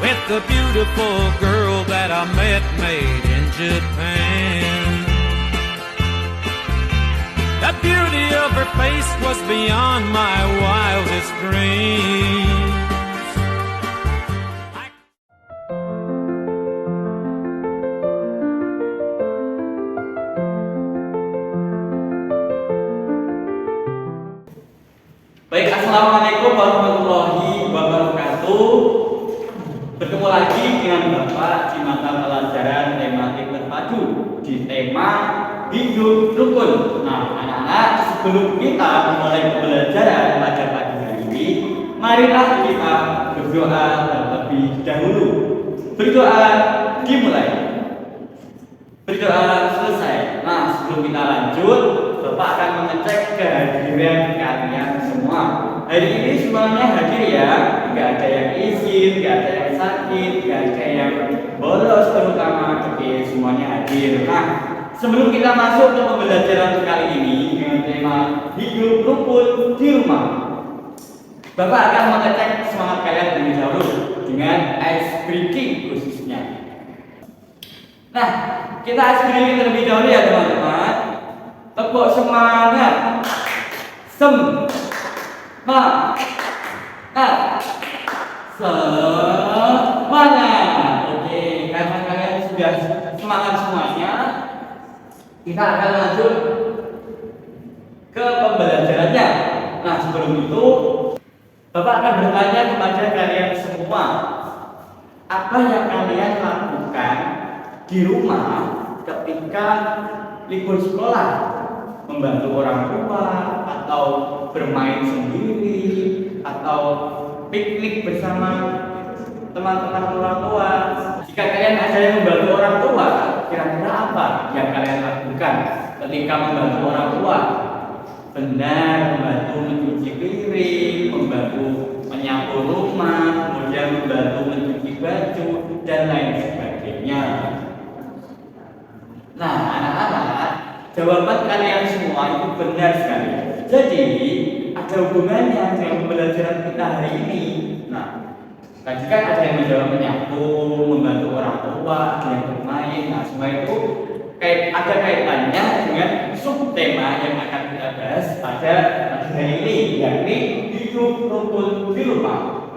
with the beautiful girl that I met made in Japan. The beauty of her face was beyond my wildest dreams. Baik, assalamualaikum warahmatullahi wabarakatuh. Bertemu lagi dengan Bapak di mata pelajaran tematik terpadu di tema hidup rukun. Nah, anak-anak, sebelum kita memulai pembelajaran pada pagi hari ini, marilah kita berdoa terlebih dahulu. Berdoa dimulai. Berdoa selesai. Nah, sebelum kita lanjut, Bapak akan mengecek kehadiran kalian semua. Hari ini semuanya hadir ya, nggak ada yang izin, nggak ada yang sakit, nggak ada yang bolos terutama. Oke, semuanya hadir. Nah, sebelum kita masuk ke pembelajaran kali ini dengan tema hidup rukun di rumah, Bapak akan mengecek semangat kalian terlebih dahulu dengan ice breaking khususnya. Nah, kita ice breaking terlebih dahulu ya teman-teman. Tepuk semangat. Semangat. Oke, karena kalian sudah semangat semuanya, kita akan lanjut ke pembelajarannya. Nah, sebelum itu Bapak akan bertanya kepada kalian semua, apa yang kalian lakukan di rumah ketika libur sekolah? Membantu orang tua, atau bermain sendiri, atau piknik bersama teman-teman orang tua. Jika kalian ada yang membantu orang tua, kira-kira apa yang kalian lakukan ketika membantu orang tua? Benar, membantu mencuci piring, membantu menyapu rumah, kemudian membantu mencuci baju, dan lain sebagainya. Nah, anak-anak, jawaban kalian semua itu benar sekali. Jadi, ada hubungannya dengan pembelajaran kita hari ini. Nah, tadi kan ada yang menjawab menyapu, membantu orang tua, ada yang bermain. Nah, semua itu ada kaitannya dengan subtema yang akan kita bahas pada hari ini, yakni hidup rukun di rumah.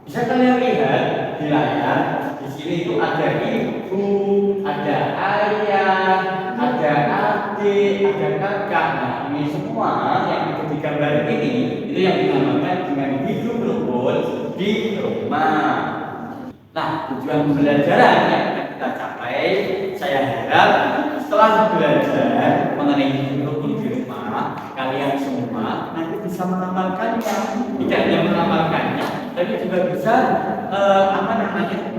Bisa kalian lihat di layar, di sini itu ada ibu, ada ayah, ada adik, ada kakak. Nah, ini semua yang ada di gambar ini itu yang dinamakan dengan hidup rukun di rumah. Nah, tujuan pembelajaran yang akan kita capai, saya harap setelah belajar mengenai hidup rukun di rumah, kalian semua nanti bisa mengamalkannya. Tidak hanya mengamalkannya, tapi juga bisa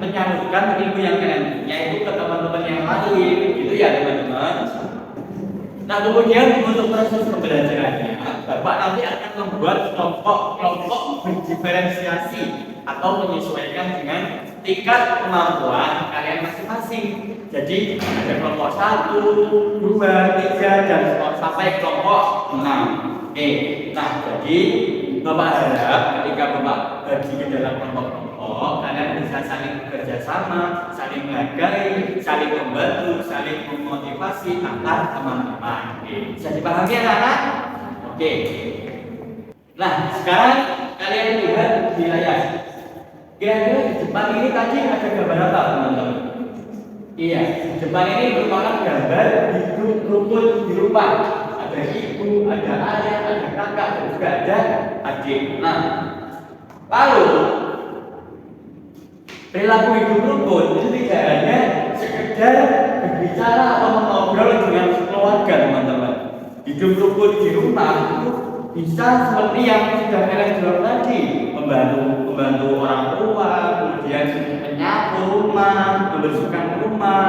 menyalurkan ilmu yang kalian punya itu ke teman-teman yang lain, gitu ya teman-teman. Nah, kemudian untuk proses pembelajarannya, Bapak nanti akan membuat kelompok-kelompok berdiferensiasi atau menyesuaikan dengan tingkat kemampuan kalian masing-masing. Jadi ada kelompok 1, 2, 3, dan sampai kelompok 6. Oke, nah jadi Bapak harap ketika Bapak bagi ke dalam kelompok-kelompok, kalian bisa saling bekerja sama, saling menghargai, saling membantu, saling memotivasi antar teman-teman. Oke, bisa dipahami ya anak-anak? Oke. Nah, sekarang kalian lihat di layar. Kira-kira di depan ini tadi ada gambar apa teman-teman? Iya, di depan ini merupakan gambar hidup rukun di rumah. Ada ibu, ada ayah, ada kakak, dan juga ada adik. Nah, lalu perilaku hidup rukun itu tidak hanya sekedar berbicara atau mengobrol dengan keluarga teman-teman. Hidup rukun di rumah itu bisa seperti yang sudah kalian jawab tadi, membantu orang tua, kemudian menyapu rumah, membersihkan rumah,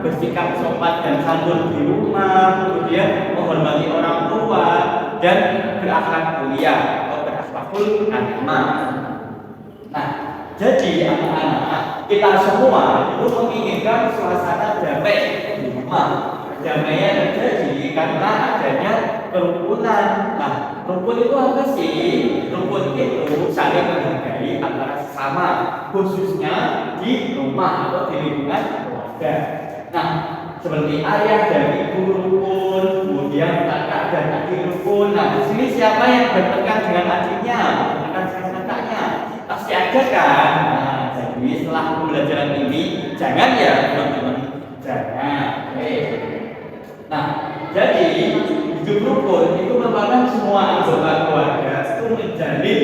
bersikap sopan dan santun di rumah, kemudian menghormati orang tua dan berakhlak mulia atau berakhlakul karimah. Nah, jadi anak-anak, kita semua itu menginginkan suasana damai di rumah. Perdamaian terjadi karena adanya kerukunan. Nah, rukun itu apa sih? Rukun itu saling menghargai antara sesama, khususnya di rumah atau di lingkungan keluarga. Nah, seperti ayah dan ibu rukun, kemudian kakak dan adik rukun. Nah, di sini siapa yang bertekan dengan adiknya, bertekan dengan kakaknya? Pasti ada kan? Nah, jadi setelah pembelajaran ini, jangan ya teman-teman, jangan. Nah, jadi hidup rukun itu merupakan semua anggota keluarga itu menjalin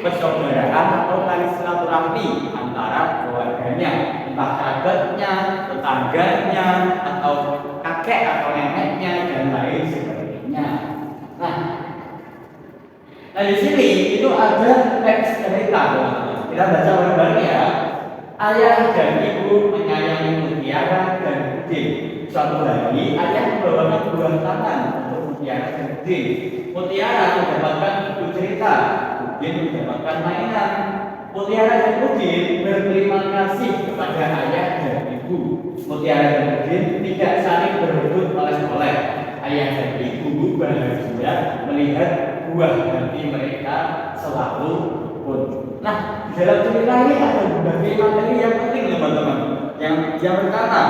persaudaraan atau tali silaturahmi antara keluarganya, entah kerabatnya, tetangganya, atau kakek atau neneknya dan lain sebagainya. Nah di sini itu ada teks cerita. Kita baca bareng-bareng ya. Ayah dan ibu menyayangi Mutiara dan Udin. Suatu hari ayah membawakan dua tangan untuk Mutiara dan Udin. Mutiara mendapatkan buku cerita, Udin mendapatkan mainan. Mutiara dan Udin berterima kasih kepada ayah dan ibu. Mutiara dan Udin tidak saling berebut oleh-oleh. Ayah dan ibu bahagia melihat buah hati mereka selalu rukun. Nah, di dalam cerita ini ada berbagai materi yang penting teman-teman. Yang pertama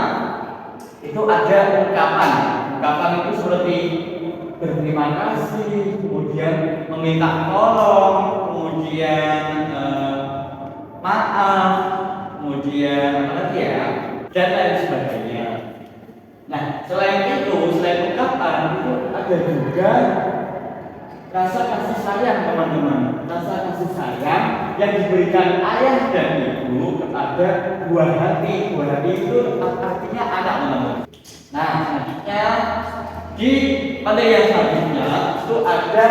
itu ada ungkapan. Ungkapan itu seperti berterima kasih, kemudian meminta tolong, kemudian maaf, kemudian apa lagi ya, dan lain sebagainya. Nah, selain itu, selain ungkapan itu ada juga rasa kasih sayang teman-teman. Rasa kasih sayang yang diberikan ayah dan ibu kepada buah hati. Buah hati itu artinya anak teman-teman. Nah, selanjutnya di materi yang selanjutnya itu ada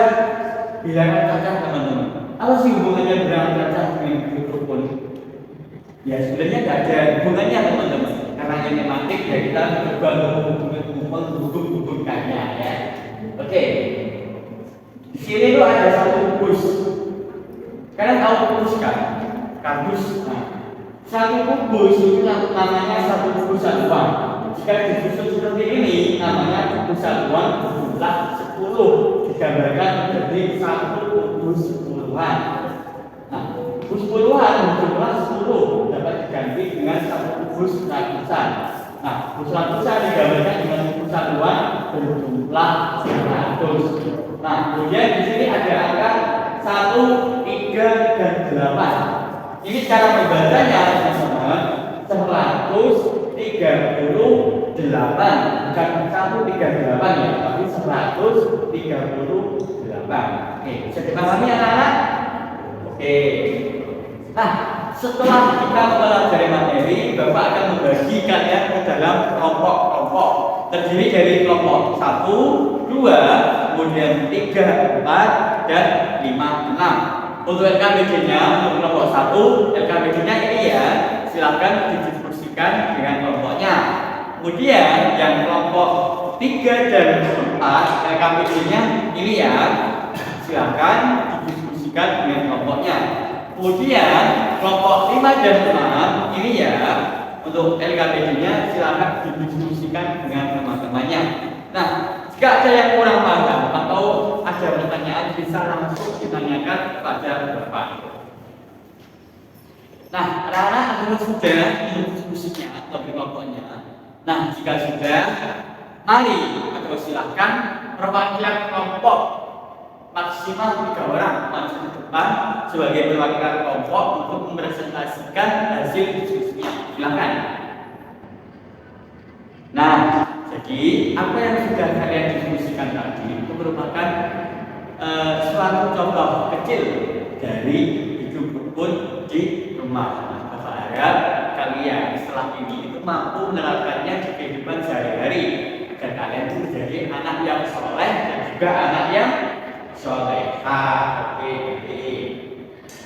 bilangan cacah teman-teman. Apa sih hubungannya bilangan cacah dengan hidup rukun? Ya sebenarnya tidak ada hubungannya teman-teman. Karena ini tematik ya kita coba menghubung-hubungkannya ya. Oke. Di sini tuh ada satu kubus. Kalian tahu kubus kan? Kardus. Nah, satu kubus itu namanya satu kubus satuan. Jika disusun seperti ini, namanya kubus satuan berjumlah 10. Digambarkan menjadi satu kubus puluhan. Nah, kubus puluhan berjumlah 10 dapat diganti dengan satu kubus ratusan. Nah, kubus ratusan digambarkan dengan kubus satuan berjumlah 100. Nah, kemudian di sini ada angka 1, 3, dan 8. Ini cara membacanya teman-teman 138, bukan 138 ya, tapi 138. Oke, bisa dipahami anak-anak? Oke. Nah, setelah kita mempelajari materi, Bapak akan membagikan ya ke dalam kelompok-kelompok terdiri dari kelompok 1, 2, kemudian 3, 4, dan 5, 6. Untuk LKPD-nya, untuk kelompok 1, LKPD-nya ini ya, silakan didiskusikan dengan kelompoknya. Kemudian yang kelompok 3 dan 4, LKPD-nya ini ya, silakan didiskusikan dengan kelompoknya. Kemudian kelompok 5 dan 6 ini ya, untuk LKPD-nya silakan didiskusikan dengan teman-temannya. Nah, jika ada yang kurang paham atau ada pertanyaan bisa langsung ditanyakan kepada Bapak. Nah, anak-anak adalah sudah diskusinya atau kelompoknya. Nah, jika sudah, mari atau silakan perwakilan kelompok maksimal 3 orang maju ke depan sebagai perwakilan kelompok untuk mempresentasikan hasil diskusinya. Silakan. Nah, jadi apa yang sudah kalian diskusikan tadi itu merupakan suatu contoh kecil dari hidup rukun di rumah. Nah, Bapak harap kalian setelah ini itu mampu menerapkannya di kehidupan sehari-hari agar kalian itu menjadi anak yang soleh dan juga anak yang soleha. Oke.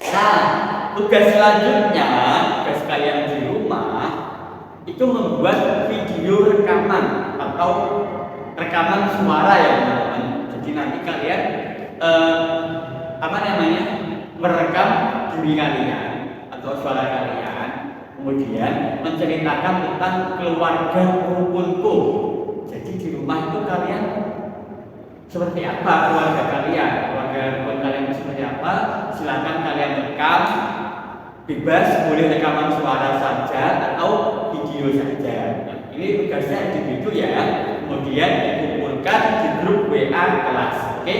Nah, tugas selanjutnya, tugas kalian di rumah itu membuat video rekaman atau rekaman suara ya teman-teman. Jadi nanti kalian merekam diri kalian atau suara kalian, kemudian menceritakan tentang keluarga rukunku. Jadi di rumah itu kalian seperti apa, keluarga kalian seperti apa? Silakan kalian rekam, bebas, boleh rekaman suara saja atau video saja. Nah, ini tugasnya individu ya, kemudian dikumpulkan di grup WA kelas. Oke,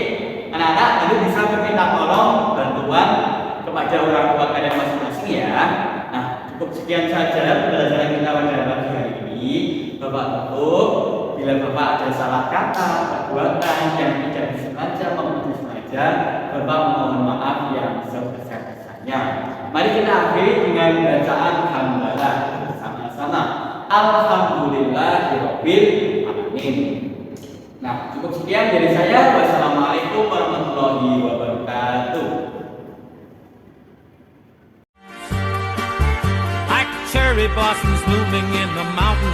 anak-anak nanti bisa meminta tolong bantuan kepada orang tua kalian masing-masing ya. Nah, cukup sekian saja pembelajaran kita pada pagi hari ini. Bapak tutup. Bila Bapak ada salah kata, perbuatan yang tidak disengaja maupun disengaja, Bapak mohon maaf yang sebesar-besarnya. Mari kita akhiri dengan bacaan hamdalah bersama-sama. Alhamdulillahirabbil alamin. Nah, cukup sekian dari saya. Wassalamualaikum warahmatullahi wabarakatuh. Like cherry blossoms blooming in the mountains